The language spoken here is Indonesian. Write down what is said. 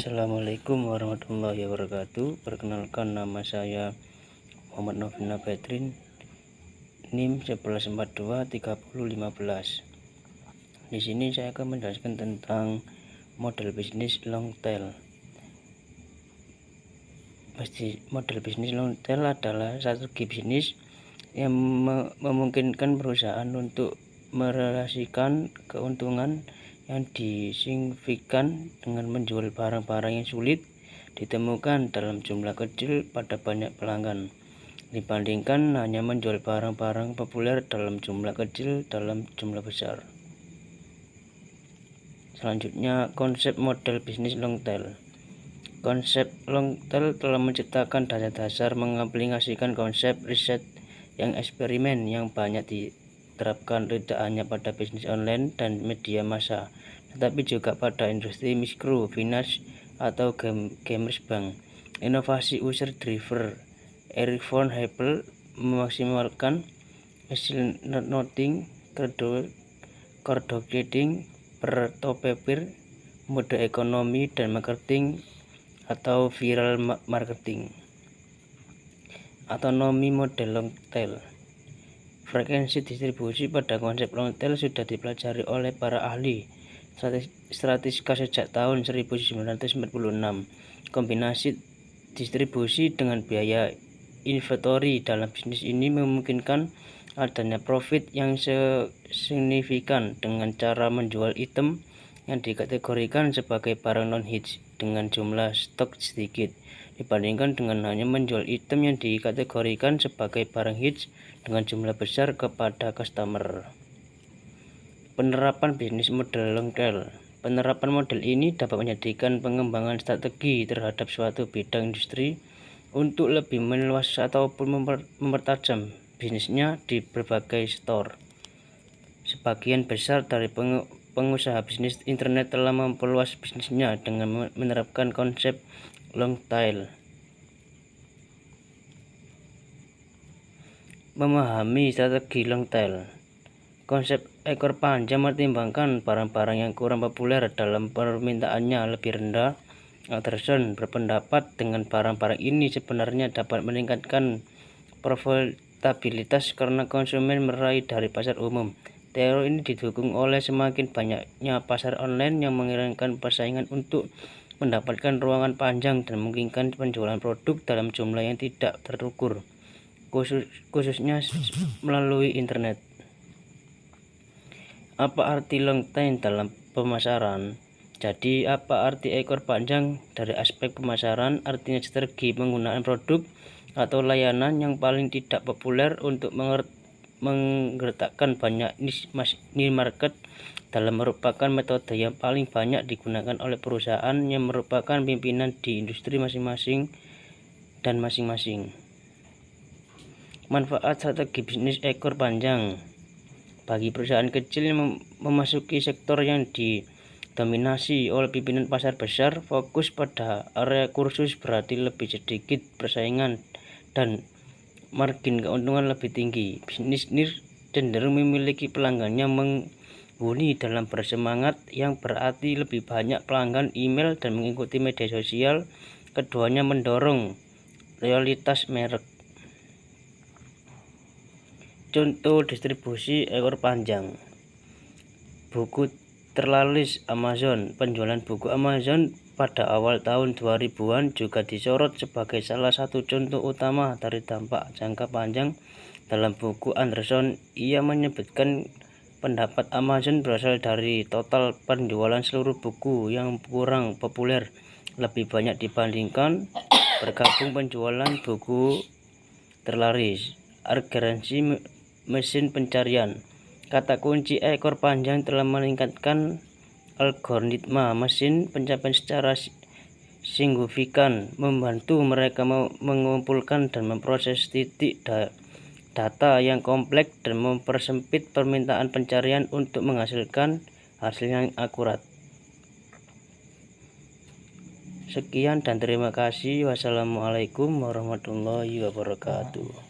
Assalamualaikum warahmatullahi wabarakatuh. Perkenalkan, nama saya Muhammad Novina Petrin, NIM 11423015. Di sini saya akan menjelaskan tentang model bisnis long tail. Model bisnis long tail adalah strategi bisnis yang memungkinkan perusahaan untuk merelasikan keuntungan yang signifikan dengan menjual barang-barang yang sulit ditemukan dalam jumlah kecil pada banyak pelanggan, dibandingkan hanya menjual barang-barang populer dalam jumlah kecil dalam jumlah besar. Selanjutnya, konsep model bisnis long tail. Konsep long tail telah menciptakan dasar-dasar mengaplikasikan konsep riset yang eksperimen yang banyak diterapkan tidak hanya pada bisnis online dan media massa, tetapi juga pada industri mikro, finance, atau gamers bank. Inovasi user driver. Eric von Hebel memaksimalkan hasil noting, cardocading, peer-to-peer, mode ekonomi, dan marketing atau viral marketing. Otonomi model long tail. Frekuensi distribusi pada konsep long tail sudah dipelajari oleh para ahli statistika sejak tahun 1946. Kombinasi distribusi dengan biaya inventory dalam bisnis ini memungkinkan adanya profit yang signifikan dengan cara menjual item yang dikategorikan sebagai barang non-hits dengan jumlah stok sedikit, dibandingkan dengan hanya menjual item yang dikategorikan sebagai barang hits dengan jumlah besar kepada customer. Penerapan bisnis model long tail. Penerapan model ini dapat menjadikan pengembangan strategi terhadap suatu bidang industri untuk lebih meluas ataupun mempertajam bisnisnya di berbagai sektor. Sebagian besar dari pengusaha bisnis internet telah memperluas bisnisnya dengan menerapkan konsep long tail. Memahami strategi long tail. Konsep ekor panjang mempertimbangkan barang-barang yang kurang populer dalam permintaannya lebih rendah. Anderson berpendapat dengan barang-barang ini sebenarnya dapat meningkatkan profitabilitas karena konsumen meraih dari pasar umum. Teori ini didukung oleh semakin banyaknya pasar online yang menginginkan persaingan untuk mendapatkan ruangan panjang dan memungkinkan penjualan produk dalam jumlah yang tidak terukur, khususnya melalui internet. Apa arti long tail dalam pemasaran? Jadi, apa arti ekor panjang dari aspek pemasaran? Artinya strategi penggunaan produk atau layanan yang paling tidak populer untuk menggerakkan banyak niche market dalam merupakan metode yang paling banyak digunakan oleh perusahaan yang merupakan pimpinan di industri masing-masing. Manfaat strategi bisnis ekor panjang. Bagi perusahaan kecil yang memasuki sektor yang didominasi oleh pimpinan pasar besar, fokus pada area kursus berarti lebih sedikit persaingan dan margin keuntungan lebih tinggi. Bisnis niche cenderung memiliki pelanggan yang menghuni dalam bersemangat, yang berarti lebih banyak pelanggan email dan mengikuti media sosial. Keduanya mendorong loyalitas merek. Contoh distribusi ekor panjang. Buku terlaris Amazon. Penjualan buku Amazon pada awal tahun 2000-an juga disorot sebagai salah satu contoh utama dari dampak jangka panjang. Dalam buku Anderson, ia menyebutkan pendapat Amazon berasal dari total penjualan seluruh buku yang kurang populer lebih banyak dibandingkan bergabung penjualan buku terlaris. Algoritma mesin pencarian. Kata kunci ekor panjang telah meningkatkan algoritma mesin pencarian secara signifikan, membantu mereka mengumpulkan dan memproses titik data yang kompleks dan mempersempit permintaan pencarian untuk menghasilkan hasil yang akurat. Sekian dan terima kasih. Wassalamualaikum warahmatullahi wabarakatuh.